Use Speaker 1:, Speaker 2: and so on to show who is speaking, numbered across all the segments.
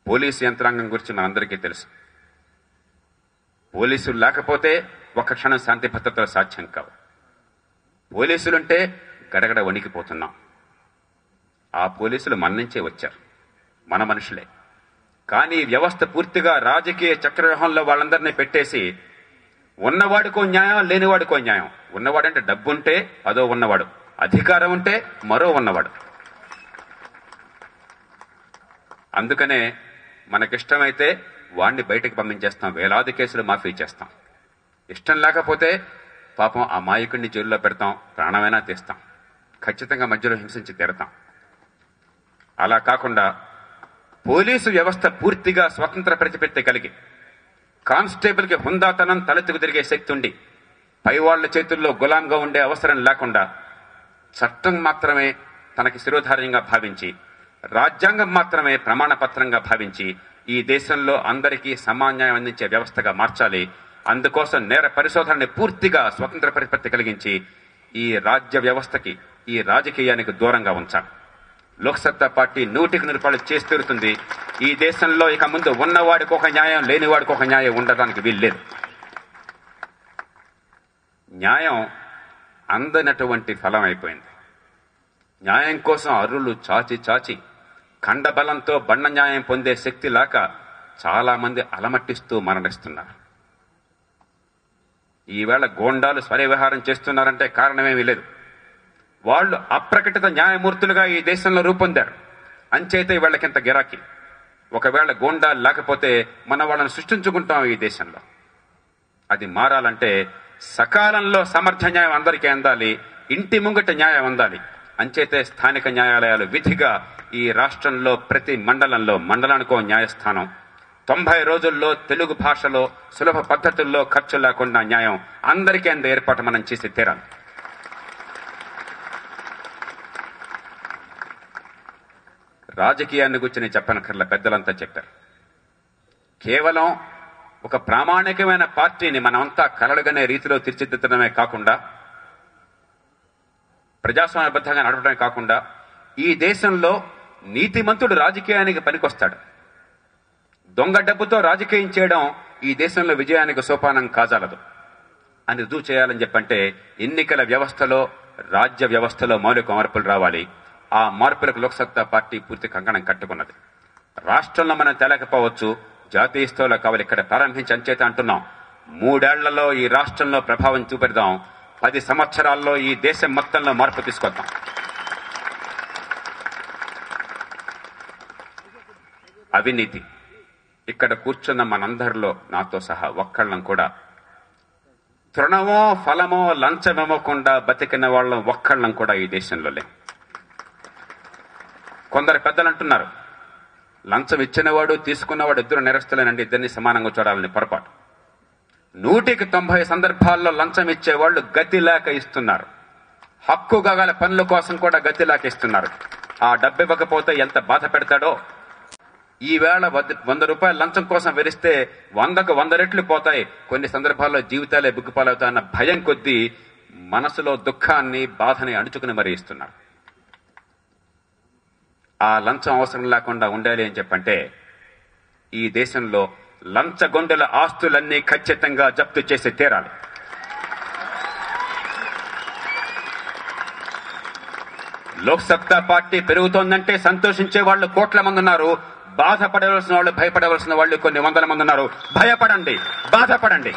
Speaker 1: Police యంత్రాంగం గురించి మనందరికీ తెలుసు. పోలీసులు లేకపోతే ఒక్క క్షణం శాంతి భద్రతలు సాధ్యం కావు. పోలీసులుంటే గడగడ వణికిపోతున్నాం. ఆ పోలీసులు మన నుంచే వచ్చారు, మన మనుషులే. కానీ వ్యవస్థ పూర్తిగా రాజకీయ చక్రవ్యూహంలో వాళ్ళందరినీ పెట్టేసి ఉన్నవాడికో న్యాయం, లేనివాడికో న్యాయం. ఉన్నవాడంటే డబ్బుంటే అదో ఉన్నవాడు, అధికారం ఉంటే మరో ఉన్నవాడు. అందుకనే మనకిష్టమైతే వాణ్ణి బయటకు పంపించేస్తాం, వేలాది కేసులు మాఫీ చేస్తాం. ఇష్టం లేకపోతే పాపం ఆ మాయకుడిని జైల్లో పెడతాం, ప్రాణమైనా తీస్తాం, ఖచ్చితంగా మధ్యలో హింసించి తీరతాం. అలా కాకుండా పోలీసు వ్యవస్థ పూర్తిగా స్వతంత్ర ప్రతిపత్తి కలిగి, కానిస్టేబుల్కి హుందాతనం తలెత్తుకు తిరిగే శక్తి ఉండి, పైవాళ్ల చేతుల్లో గులాంగా ఉండే అవసరం లేకుండా చట్టం మాత్రమే తనకి శిరోధార్యంగా భావించి, రాజ్యాంగం మాత్రమే ప్రమాణపత్రంగా భావించి ఈ దేశంలో అందరికీ సమాన్యాయం అందించే వ్యవస్థగా మార్చాలి. అందుకోసం నేర పరిశోధనని పూర్తిగా స్వతంత్ర ప్రతిపత్తి కలిగించి ఈ రాజ్య వ్యవస్థకి, ఈ రాజకీయానికి దూరంగా ఉంచాలి. లోక్సత్తా పార్టీ 100% చేసి తీరుతుంది. ఈ దేశంలో ఇక ముందు ఉన్నవాడికి ఒక న్యాయం, లేనివాడికి ఒక న్యాయం ఉండడానికి వీల్లేదు. న్యాయం అందనటువంటి ఫలం అయిపోయింది. న్యాయం కోసం అరులు చాచి చాచి ఖండబలంతో బండ న్యాయం పొందే శక్తి లేక చాలా మంది అలమట్టిస్తూ మరణిస్తున్నారు. ఈవేళ గోండాలు స్వరవ్యవహారం చేస్తున్నారంటే కారణమేమీ లేదు. వాళ్ళు అప్రకటిత న్యాయమూర్తులుగా ఈ దేశంలో రూపొందారు. అంచేతే వీళ్ళకింత గిరాకీ. ఒకవేళ గోండాలు లేకపోతే మన వాళ్ళని సృష్టించుకుంటాం ఈ దేశంలో. అది మారాలంటే సకాలంలో సమర్థ న్యాయం అందరికీ అందాలి, ఇంటి ముంగట న్యాయం అందాలి. అంచేతే స్థానిక న్యాయాలయాలు విధిగా ఈ రాష్ట్రంలో ప్రతి మండలంలో, మండలానికో న్యాయస్థానం, 90 రోజుల్లో తెలుగు భాషలో సులభ పద్ధతుల్లో ఖర్చు లేకుండా న్యాయం అందరికీ అందే ఏర్పాటు మనం చేసి తీరాలి. రాజకీయాన్ని గురించి నేను చెప్పనక్కర్ల, పెద్దలంతా చెప్పారు. కేవలం ఒక ప్రామాణికమైన పార్టీని మనమంతా కలలుగనే రీతిలో తీర్చిదిద్దడమే కాకుండా, ప్రజాస్వామ్యబద్ధంగా నడపడమే కాకుండా, ఈ దేశంలో నీతిమంతుడు రాజకీయానికి పనికొస్తాడు. దొంగ డబ్బుతో రాజకీయం చేయడం ఈ దేశంలో విజయానికి సోపానం కాజాలదు అని రుజువు చేయాలని చెప్పంటే ఎన్నికల వ్యవస్థలో, రాజ్య వ్యవస్థలో మౌలిక మార్పులు రావాలి. ఆ మార్పులకు లోక్సత్తా పార్టీ పూర్తి కంకణం కట్టుకున్నది. రాష్ట్రంలో మనం తెలకపోవచ్చు, జాతీయ స్థాయిలో కావాలి. ఇక్కడ ప్రారంభించి అంచేత అంటున్నాం, 3 ఏళ్లలో ఈ రాష్ట్రంలో ప్రభావం చూపెడదాం. 10 సంవత్సరాల్లో ఈ దేశం మొత్తంలో మార్పు తీసుకొద్దాం. అవినీతి ఇక్కడ కూర్చున్న మనందరిలో, నాతో సహా ఒక్కళ్ళం కూడా తృణమో ఫలమో లంచమివ్వకుండా బతికిన వాళ్ళం ఒక్కళ్ళం కూడా ఈ దేశంలో లేం. కొందరు పెద్దలు అంటున్నారు, లంచం ఇచ్చినవాడు తీసుకున్నవాడు ఇద్దరు నేరస్తులేనండి, ఇద్దరిని సమానంగా చూడాలని. పొరపాటు. 190 సందర్భాల్లో లంచం ఇచ్చేవాళ్లు గతి లేక ఇస్తున్నారు. హక్కుగా గల పనుల కోసం కూడా గతి లేక ఇస్తున్నారు. ఆ డబ్బు ఇవ్వకపోతే ఎంత బాధ పెడతాడో. ఈవేళ 100 రూపాయలు లంచం కోసం వెరిస్తే 100కు 100 రెట్లు పోతాయి. కొన్ని సందర్భాల్లో జీవితాలే బుగ్గుపాలవుతాయన్న భయం కొద్దీ మనసులో దుఃఖాన్ని, బాధని అణుచుకుని మరీ ఇస్తున్నారు. ఆ లంచం అవసరం లేకుండా ఉండాలి అని చెప్పంటే ఈ దేశంలో లంచగొండల ఆస్తులన్నీ ఖచ్చితంగా జప్తు చేసి తీరాలి. లోక్సత్తా పార్టీ పెరుగుతోందంటే సంతోషించే వాళ్ళు కోట్ల మంది ఉన్నారు. బాధపడవలసిన వాళ్ళు, భయపడవలసిన వాళ్ళు కొన్ని వందల మంది ఉన్నారు. భయపడండి, బాధపడండి,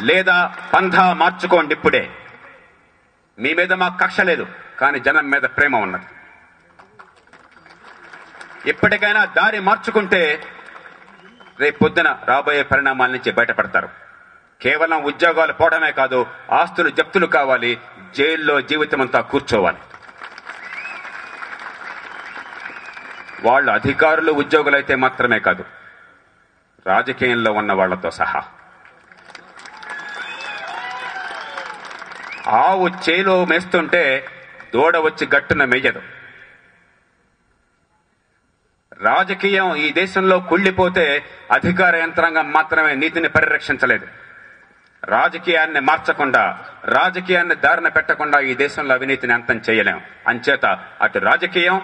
Speaker 1: లేదా పంథా మార్చుకోండి. ఇప్పుడే మీ మీద మాకు కక్ష లేదు, కానీ జనం మీద ప్రేమ ఉన్నది. ఇప్పటికైనా దారి మార్చుకుంటే రేపు పొద్దున రాబోయే పరిణామాల నుంచి బయటపడతారు. కేవలం ఉద్యోగాలు పోవడమే కాదు, ఆస్తులు జప్తులు కావాలి, జైల్లో జీవితం అంతా కూర్చోవాలి. వాళ్ళు అధికారులు, ఉద్యోగులైతే మాత్రమే కాదు, రాజకీయంలో ఉన్న వాళ్లతో సహా. ఆవు చేలో మేస్తుంటే దూడ వచ్చి గట్టున మెయ్యదు. రాజకీయం ఈ దేశంలో కుళ్ళిపోతే అధికార యంత్రాంగం మాత్రమే నీతిని పరిరక్షించలేదు. రాజకీయాన్ని మార్చకుండా, రాజకీయాన్ని దారిన పెట్టకుండా ఈ దేశంలో అవినీతిని అంతం చేయలేం. అంచేత అటు రాజకీయం,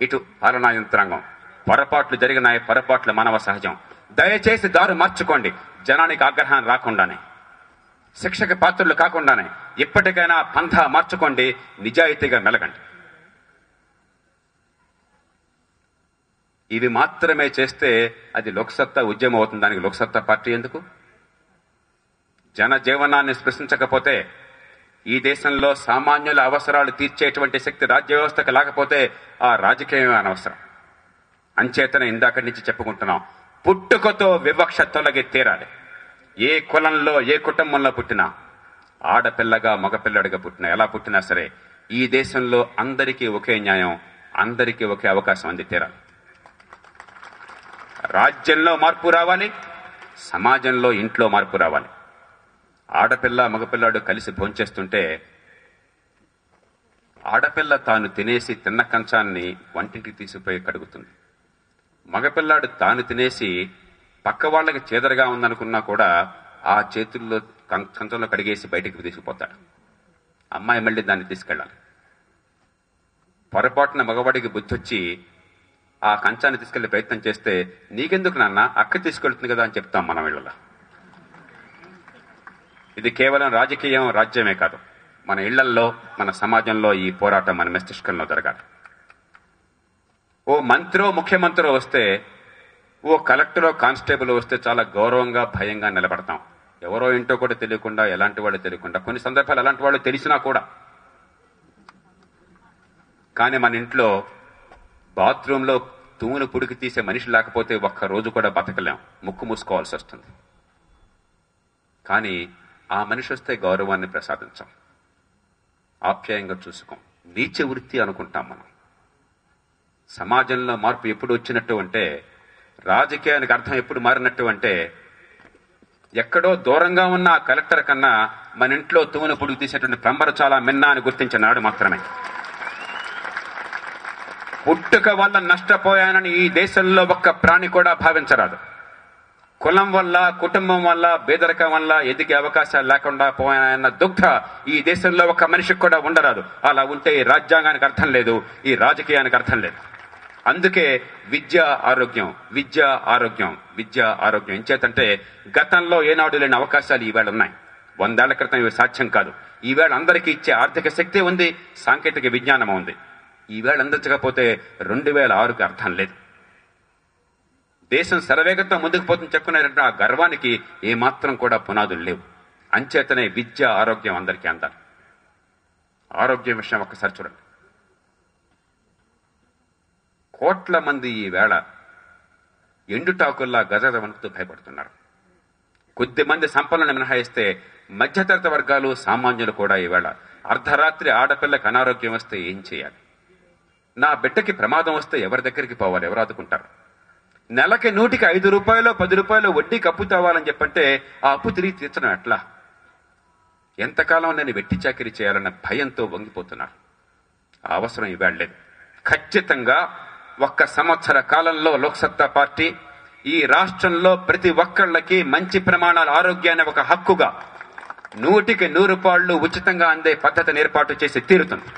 Speaker 1: ఇటు పాలనా యంత్రాంగం పొరపాట్లు జరిగినాయి, పొరపాట్లు మానవ సహజం. దయచేసి దారు మార్చుకోండి. జనానికి ఆగ్రహం రాకుండానే, శిక్షకు పాత్రలు కాకుండానే ఇప్పటికైనా పంథా మార్చుకోండి, నిజాయితీగా మెలగండి. ఇవి మాత్రమే చేస్తే అది లోక్సత్తా ఉద్యమం అవుతుంది. దానికి లోక్సత్తా పార్టీ ఎందుకు? జనజీవనాన్ని స్పృశించకపోతే, ఈ దేశంలో సామాన్యుల అవసరాలు తీర్చేటువంటి శక్తి రాజ్య వ్యవస్థకు లేకపోతే ఆ రాజకీయమే అనవసరం. అంచేతనే ఇందాక నుంచి చెప్పుకుంటున్నాం, పుట్టుకతో వివక్ష తొలగి తీరాలి. ఏ కులంలో, ఏ కుటుంబంలో పుట్టినా, ఆడపిల్లగా మగపిల్లడిగా పుట్టినా, ఎలా పుట్టినా సరే ఈ దేశంలో అందరికీ ఒకే న్యాయం, అందరికీ ఒకే అవకాశం అంది తీరాలి. రాజ్యంలో మార్పు రావాలి, సమాజంలో ఇంట్లో మార్పు రావాలి. ఆడపిల్ల మగపిల్లాడు కలిసి భోంచేస్తుంటే ఆడపిల్ల తాను తినేసి తిన్న కంచాన్ని వంటింటికి తీసుకుపోయి కడుగుతుంది. మగపిల్లాడు తాను తినేసి పక్క వాళ్ళకి చేదరగా ఉందనుకున్నా కూడా ఆ చేతుల్లో కంచంలో కడిగేసి బయటికి తీసుకుపోతాడు. అమ్మాయి మళ్ళీ దాన్ని తీసుకెళ్ళాలి. పొరపాటున మగవాడికి బుద్ధి వచ్చి ఆ కంచాన్ని తీసుకెళ్లే ప్రయత్నం చేస్తే, నీకెందుకు నాన్న, అక్క తీసుకెళ్తుంది కదా అని చెప్తాం మనం ఇళ్ళలో. ఇది కేవలం రాజకీయం, రాజ్యమే కాదు, మన ఇళ్లల్లో, మన సమాజంలో ఈ పోరాటం మన మస్తిష్కంలో జరగాలి. ఓ మంత్రో ముఖ్యమంత్రో వస్తే, ఓ కలెక్టరో కానిస్టేబుల్ వస్తే చాలా గౌరవంగా భయంగా నిలబడతాం. ఎవరో ఏంటో కూడా తెలియకుండా, ఎలాంటి వాళ్ళు తెలియకుండా, కొన్ని సందర్భాలు అలాంటి వాళ్ళు తెలిసినా కూడా. కానీ మన ఇంట్లో బాత్రూంలో తూమును పుడికి తీసే మనిషి లేకపోతే ఒక్క రోజు కూడా బతకలేం, ముక్కు మూసుకోవాల్సి వస్తుంది. కానీ ఆ మనిషి వస్తే గౌరవాన్ని ప్రసాదించాం, ఆప్యాయంగా చూసుకోం, నీచ వృత్తి అనుకుంటాం మనం. సమాజంలో మార్పు ఎప్పుడు వచ్చినట్టు అంటే, రాజకీయానికి అర్థం ఎప్పుడు మారినట్టు అంటే, ఎక్కడో దూరంగా ఉన్న కలెక్టర్ కన్నా మన ఇంట్లో తూమును పుడికి తీసేటువంటి ప్లంబర్ చాలా మిన్నా అని గుర్తించిన నాడు మాత్రమే. పుట్టుక వల్ల నష్టపోయానని ఈ దేశంలో ఒక్క ప్రాణి కూడా భావించరాదు. కులం వల్ల, కుటుంబం వల్ల, పేదరికం వల్ల ఎదిగే అవకాశాలు లేకుండా పోయాయన్న దుగ్ధ ఈ దేశంలో ఒక మనిషికి కూడా ఉండరాదు. అలా ఉంటే ఈ రాజ్యాంగానికి అర్థం లేదు, ఈ రాజకీయానికి అర్థం లేదు. అందుకే విద్య ఆరోగ్యం, విద్య ఆరోగ్యం, విద్య ఆరోగ్యం. ఎంచేతంటే గతంలో ఏనాడు లేని అవకాశాలు ఈవేళ ఉన్నాయి. 100 ఏళ్ల క్రితం ఇవి సాధ్యం కాదు. ఈవేళ అందరికీ ఇచ్చే ఆర్థిక శక్తి ఉంది, సాంకేతిక విజ్ఞానం ఉంది. ఈవేళ అందించకపోతే 2006కి అర్థం లేదు. దేశం శరవేగంతో ముందుకు పోతుంది చెప్పుకునేటట్టు ఆ గర్వానికి ఏమాత్రం కూడా పునాదులు లేవు. అంచేతనే విద్య ఆరోగ్యం అందరికీ అందాలి. ఆరోగ్యం విషయం ఒక్కసారి చూడండి. కోట్ల మంది ఈవేళ ఎండుటాకుల్లా గజగజ వణుకుతూ భయపడుతున్నారు. కొద్ది మంది సంపన్నులను మినహాయిస్తే మధ్యతరగతి వర్గాలు, సామాన్యులు కూడా ఈవేళ అర్ధరాత్రి ఆడపిల్లకి అనారోగ్యం వస్తే ఏం చేయాలి? నా బిడ్డకి ప్రమాదం వస్తే ఎవరి దగ్గరికి పోవాలి? ఎవరు ఆదుకుంటారు? నెలకి 100కి 5 రూపాయలు 10 రూపాయలు వడ్డీకి అప్పు తేవాలని చెప్పంటే ఆ అప్పు తిరిగి తీర్చడం ఎట్లా? ఎంతకాలం నేను వెట్టి చాకిరీ చేయాలన్న భయంతో వంగిపోతున్నారు. ఆ అవసరం ఇవాళ లేదు. ఖచ్చితంగా 1 సంవత్సర కాలంలో లోక్సత్తా పార్టీ ఈ రాష్ట్రంలో ప్రతి ఒక్కళ్ళకి మంచి ప్రమాణాల ఆరోగ్యాన్ని ఒక హక్కుగా 100కి 100 రూపాయలు ఉచితంగా అందే పద్ధతిని ఏర్పాటు చేసి తీరుతుంది.